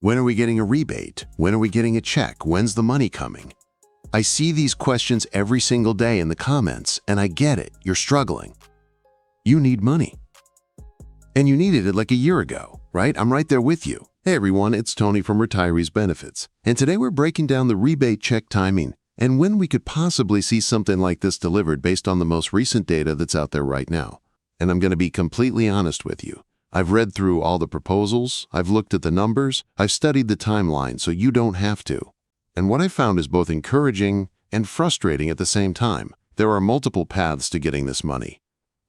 When are we getting a rebate? When are we getting a check? When's the money coming? I see these questions every single day in the comments, and I get it. You're struggling. You need money. And you needed it like a year ago, right? I'm right there with you. Hey everyone, it's Tony from Retirees Benefits. And today we're breaking down the rebate check timing and when we could possibly see something like this delivered based on the most recent data that's out there right now. And I'm going to be completely honest with you. I've read through all the proposals, I've looked at the numbers, I've studied the timeline so you don't have to. And what I found is both encouraging and frustrating at the same time. There are multiple paths to getting this money.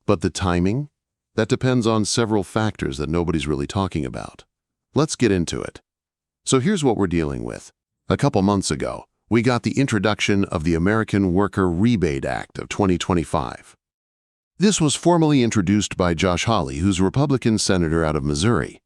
But the timing? That depends on several factors that nobody's really talking about. Let's get into it. So here's what we're dealing with. A couple months ago, we got the introduction of the American Worker Rebate Act of 2025. This was formally introduced by Josh Hawley, who's a Republican senator out of Missouri.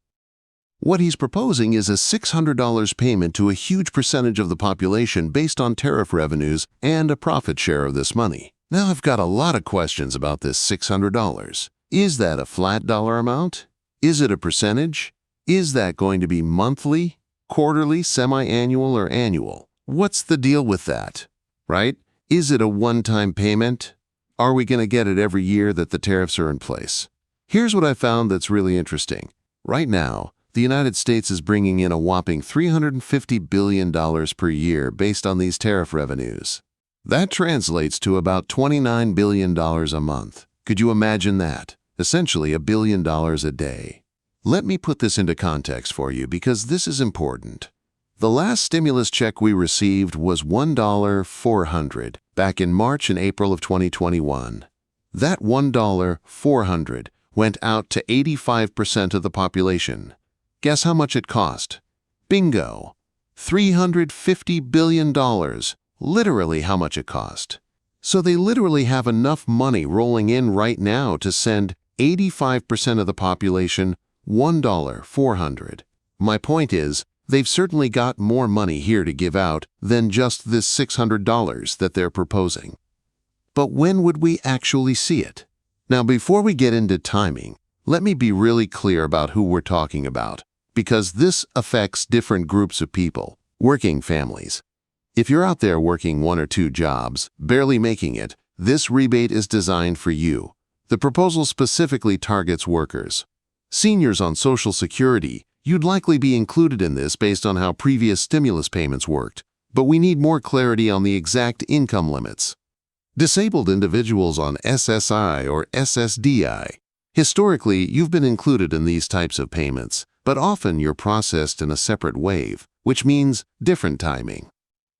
What he's proposing is a $600 payment to a huge percentage of the population based on tariff revenues and a profit share of this money. Now I've got a lot of questions about this $600. Is that a flat dollar amount? Is it a percentage? Is that going to be monthly, quarterly, semi-annual, or annual? What's the deal with that, right? Is it a one-time payment? Are we going to get it every year that the tariffs are in place? Here's what I found that's really interesting. Right now, the United States is bringing in a whopping $350 billion per year based on these tariff revenues. That translates to about $29 billion a month. Could you imagine that? Essentially $1 billion a day. Let me put this into context for you because this is important. The last stimulus check we received was $1.400 back in March and April of 2021. That $1.400 went out to 85% of the population. Guess how much it cost? Bingo! $350 billion. Literally how much it cost. So they literally have enough money rolling in right now to send 85% of the population $1.400. My point is, they've certainly got more money here to give out than just this $600 that they're proposing. But when would we actually see it? Now, before we get into timing, let me be really clear about who we're talking about, because this affects different groups of people. Working families. If you're out there working 1 or 2 jobs, barely making it, this rebate is designed for you. The proposal specifically targets workers. Seniors on Social Security, you'd likely be included in this based on how previous stimulus payments worked, but we need more clarity on the exact income limits. Disabled individuals on SSI or SSDI. Historically, you've been included in these types of payments, but often you're processed in a separate wave, which means different timing.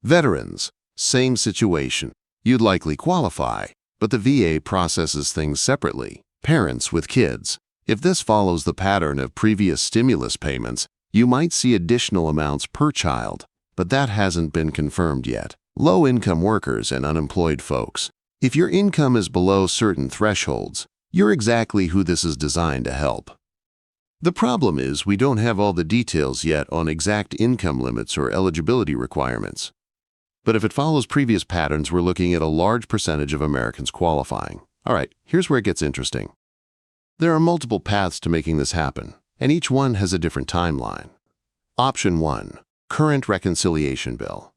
Veterans, same situation. You'd likely qualify, but the VA processes things separately. Parents with kids. If this follows the pattern of previous stimulus payments, you might see additional amounts per child, but that hasn't been confirmed yet. Low-income workers and unemployed folks. If your income is below certain thresholds, you're exactly who this is designed to help. The problem is we don't have all the details yet on exact income limits or eligibility requirements. But if it follows previous patterns, we're looking at a large percentage of Americans qualifying. All right, here's where it gets interesting. There are multiple paths to making this happen, and each one has a different timeline. Option 1. Current Reconciliation Bill.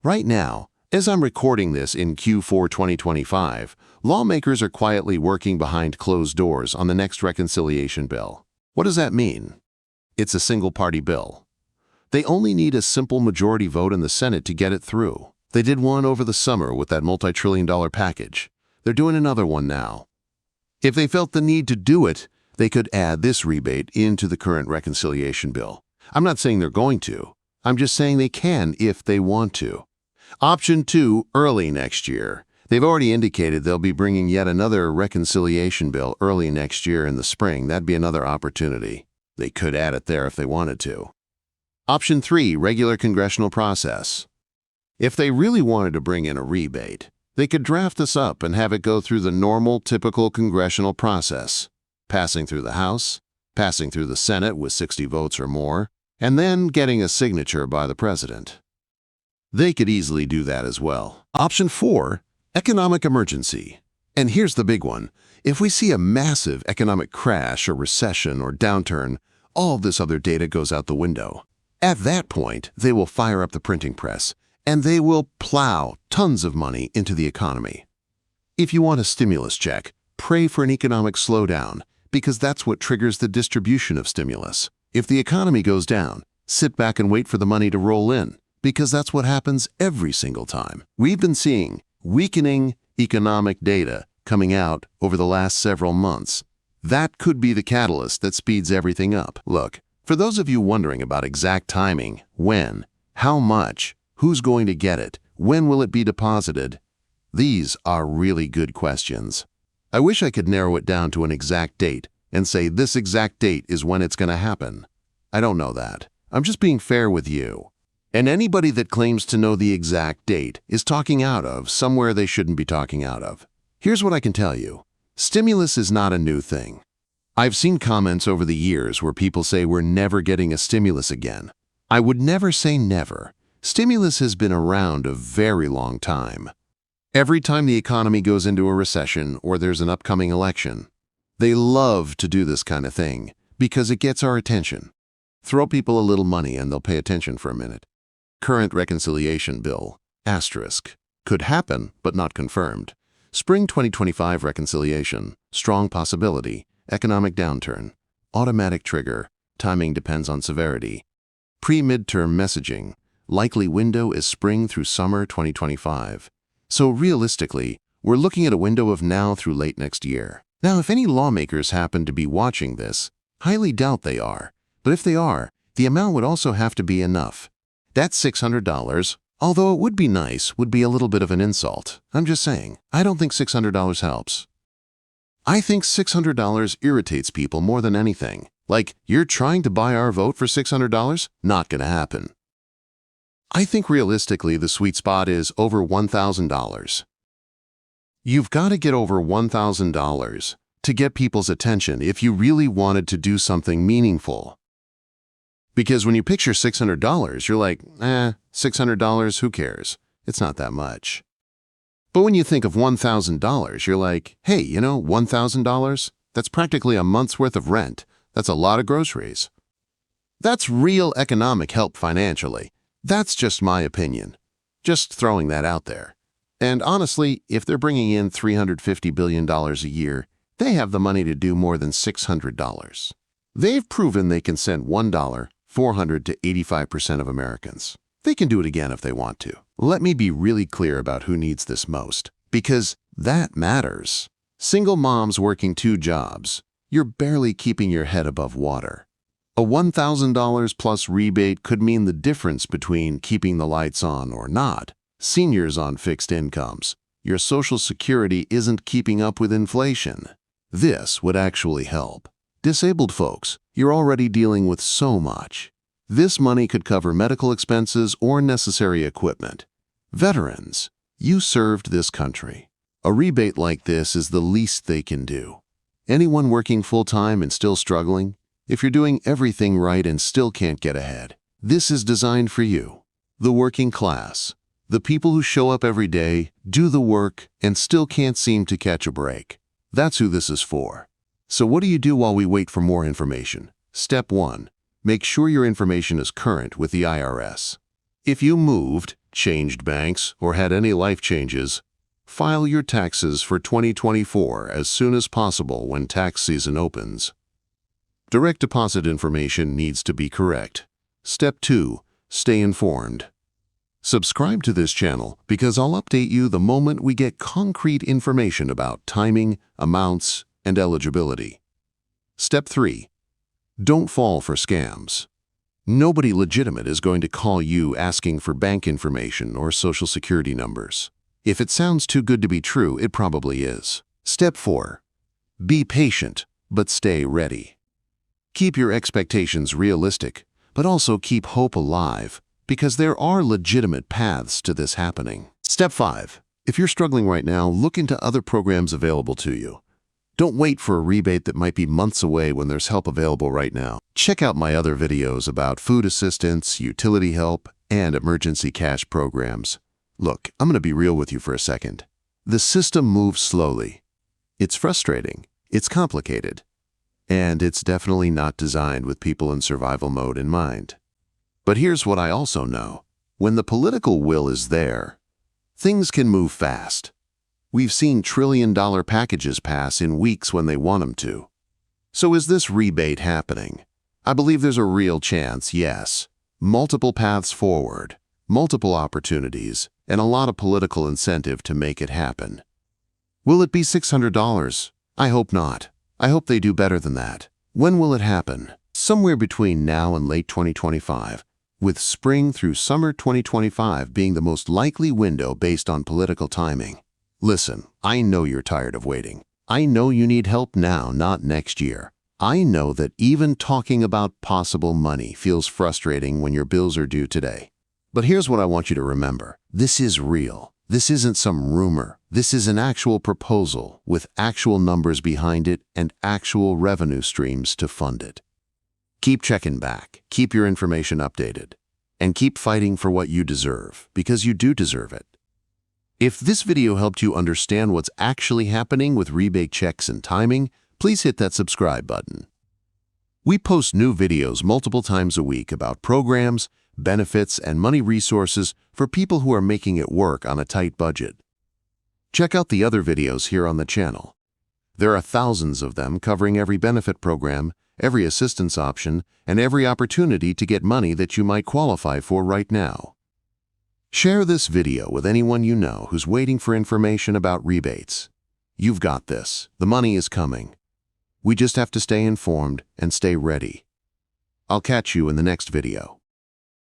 Right now, as I'm recording this in Q4 2025, lawmakers are quietly working behind closed doors on the next reconciliation bill. What does that mean? It's a single-party bill. They only need a simple majority vote in the Senate to get it through. They did one over the summer with that multi-trillion-dollar package. They're doing another one now. If they felt the need to do it, they could add this rebate into the current reconciliation bill. I'm not saying they're going to. I'm just saying they can if they want to. Option 2, early next year. They've already indicated they'll be bringing yet another reconciliation bill early next year in the spring. That'd be another opportunity. They could add it there if they wanted to. Option 3, regular congressional process. If they really wanted to bring in a rebate, they could draft this up and have it go through the normal, typical congressional process, passing through the House, passing through the Senate with 60 votes or more, and then getting a signature by the president. They could easily do that as well. Option 4, economic emergency. And here's the big one. If we see a massive economic crash or recession or downturn, all of this other data goes out the window. At that point, they will fire up the printing press, and they will plow tons of money into the economy. If you want a stimulus check, pray for an economic slowdown, because that's what triggers the distribution of stimulus. If the economy goes down, sit back and wait for the money to roll in, because that's what happens every single time. We've been seeing weakening economic data coming out over the last several months. That could be the catalyst that speeds everything up. Look, for those of you wondering about exact timing, when, how much, who's going to get it, when will it be deposited, these are really good questions. I wish I could narrow it down to an exact date and say this exact date is when it's going to happen. I don't know that. I'm just being fair with you. And anybody that claims to know the exact date is talking out of somewhere they shouldn't be talking out of. Here's what I can tell you. Stimulus is not a new thing. I've seen comments over the years where people say we're never getting a stimulus again. I would never say never. Stimulus has been around a very long time. Every time the economy goes into a recession or there's an upcoming election, they love to do this kind of thing because it gets our attention. Throw people a little money and they'll pay attention for a minute. Current reconciliation bill, asterisk, could happen but not confirmed. Spring 2025 reconciliation, strong possibility, economic downturn, automatic trigger, timing depends on severity. Pre-midterm messaging, likely window is spring through summer 2025. So realistically, we're looking at a window of now through late next year. Now, if any lawmakers happen to be watching this, highly doubt they are. But if they are, the amount would also have to be enough. That $600, although it would be nice, would be a little bit of an insult. I'm just saying, I don't think $600 helps. I think $600 irritates people more than anything. Like, you're trying to buy our vote for $600? Not gonna happen. I think realistically the sweet spot is over $1,000. You've got to get over $1,000 to get people's attention if you really wanted to do something meaningful. Because when you picture $600, you're like, $600, who cares? It's not that much. But when you think of $1,000, you're like, hey, $1,000? That's practically a month's worth of rent. That's a lot of groceries. That's real economic help financially. That's just my opinion. Just throwing that out there. And honestly, if they're bringing in $350 billion a year, they have the money to do more than $600. They've proven they can send $1 400 to 85% of Americans. They can do it again if they want to. Let me be really clear about who needs this most, because that matters. Single moms working 2 jobs, you're barely keeping your head above water. A $1,000 plus rebate could mean the difference between keeping the lights on or not. Seniors on fixed incomes, your Social Security isn't keeping up with inflation. This would actually help. Disabled folks, you're already dealing with so much. This money could cover medical expenses or necessary equipment. Veterans, you served this country. A rebate like this is the least they can do. Anyone working full-time and still struggling, if you're doing everything right and still can't get ahead, this is designed for you. The working class, the people who show up every day, do the work, and still can't seem to catch a break. That's who this is for. So what do you do while we wait for more information? Step 1. Make sure your information is current with the IRS. If you moved, changed banks, or had any life changes, file your taxes for 2024 as soon as possible when tax season opens. Direct deposit information needs to be correct. Step 2. Stay informed. Subscribe to this channel because I'll update you the moment we get concrete information about timing, amounts, and eligibility. Step 3. Don't fall for scams. Nobody legitimate is going to call you asking for bank information or Social Security numbers. If it sounds too good to be true, it probably is. Step 4. Be patient, but stay ready. Keep your expectations realistic, but also keep hope alive, because there are legitimate paths to this happening. Step 5. If you're struggling right now, look into other programs available to you. Don't wait for a rebate that might be months away when there's help available right now. Check out my other videos about food assistance, utility help, and emergency cash programs. Look, I'm going to be real with you for a second. The system moves slowly. It's frustrating, it's complicated, and it's definitely not designed with people in survival mode in mind. But here's what I also know. When the political will is there, things can move fast. We've seen trillion-dollar packages pass in weeks when they want them to. So is this rebate happening? I believe there's a real chance, yes. Multiple paths forward, multiple opportunities, and a lot of political incentive to make it happen. Will it be $600? I hope not. I hope they do better than that. When will it happen? Somewhere between now and late 2025, with spring through summer 2025 being the most likely window based on political timing. Listen, I know you're tired of waiting. I know you need help now, not next year. I know that even talking about possible money feels frustrating when your bills are due today. But here's what I want you to remember. This is real. This isn't some rumor. This is an actual proposal with actual numbers behind it and actual revenue streams to fund it. Keep checking back, keep your information updated, and keep fighting for what you deserve, because you do deserve it. If this video helped you understand what's actually happening with rebate checks and timing, please hit that subscribe button. We post new videos multiple times a week about programs, benefits, and money resources for people who are making it work on a tight budget. Check out the other videos here on the channel. There are thousands of them covering every benefit program, every assistance option, and every opportunity to get money that you might qualify for right now. Share this video with anyone you know who's waiting for information about rebates. You've got this. The money is coming. We just have to stay informed and stay ready. I'll catch you in the next video.